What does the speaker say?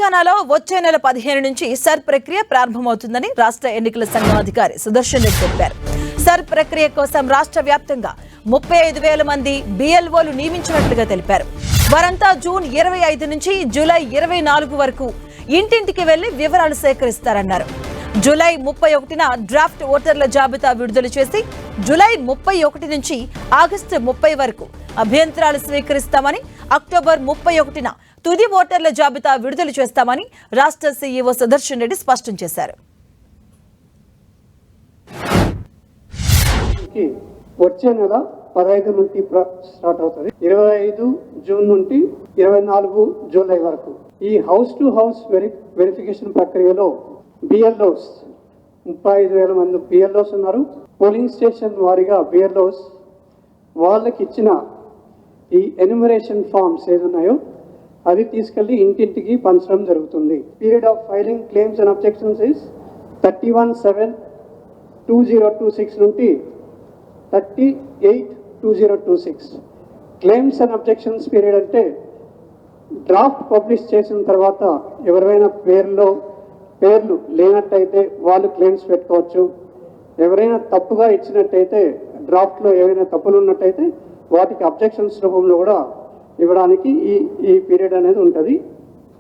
తెలంగాణలో వచ్చే నెల 15 నుంచి సర్ ప్రక్రియ ప్రారంభమవుతుందని రాష్ట్ర ఎన్నికల సంఘం అధికారి సుదర్శన్ రెడ్డి తెలిపారు. సర్ ప్రక్రియ కోసం రాష్ట్ర వ్యాప్తంగా 35,000 మంది బిఎల్ఓలు నియమించినట్లుగా తెలిపారు. వారంతా జూన్ 25 నుంచి జూలై 24 వరకు ఇంటింటికి వెళ్లి వివరాలు సేకరిస్తారన్నారు. జూలై 31న డ్రాఫ్ట్ ఓటర్ల జాబితా విడుదల చేసి జూలై 31 నుంచి ఆగస్టు 30 వరకు అభ్యంతరాలు స్వీకరిస్తామని, అక్టోబర్ 31న తుది ఓటర్ల జాబితా విడుదల చేస్తామని రాష్ట్ర సీఈఓ సుదర్శన్ రెడ్డి స్పష్టం చేశారు. వచ్చే నెల 15 నుండి స్టార్ట్ అవుతుంది. 25 జూన్ నుండి 24 జూలై వరకు ఈ హౌస్ టు హౌస్ వెరిఫికేషన్ ప్రక్రియలో బిఎల్ఓస్ 35,000 మంది బిఎల్ఓస్ ఉన్నారు. పోలింగ్ స్టేషన్ వారీగా బిఎల్ఓస్ వాళ్ళకి ఇచ్చిన ఈ ఎన్యూమరేషన్ ఫార్మ్స్ ఏదున్నాయో అది తీసుకెళ్లి ఇంటింటికి పంచడం జరుగుతుంది. Period of filing claims and objections is 31/7/2026 నుండి 30/8/2026. క్లెయిమ్స్ అండ్ అబ్జెక్షన్స్ పీరియడ్ అంటే డ్రాఫ్ట్ పబ్లిష్ చేసిన తర్వాత ఎవరైనా పేర్లు లేనట్టయితే వాళ్ళు క్లెయిమ్స్ పెట్టుకోవచ్చు. ఎవరైనా తప్పుగా ఇచ్చినట్టయితే డ్రాఫ్ట్లో ఏవైనా తప్పులు ఉన్నట్టయితే వాటికి అబ్జెక్షన్స్ రూపంలో కూడా ఇవ్వడానికి ఈ పీరియడ్ అనేది ఉంటుంది.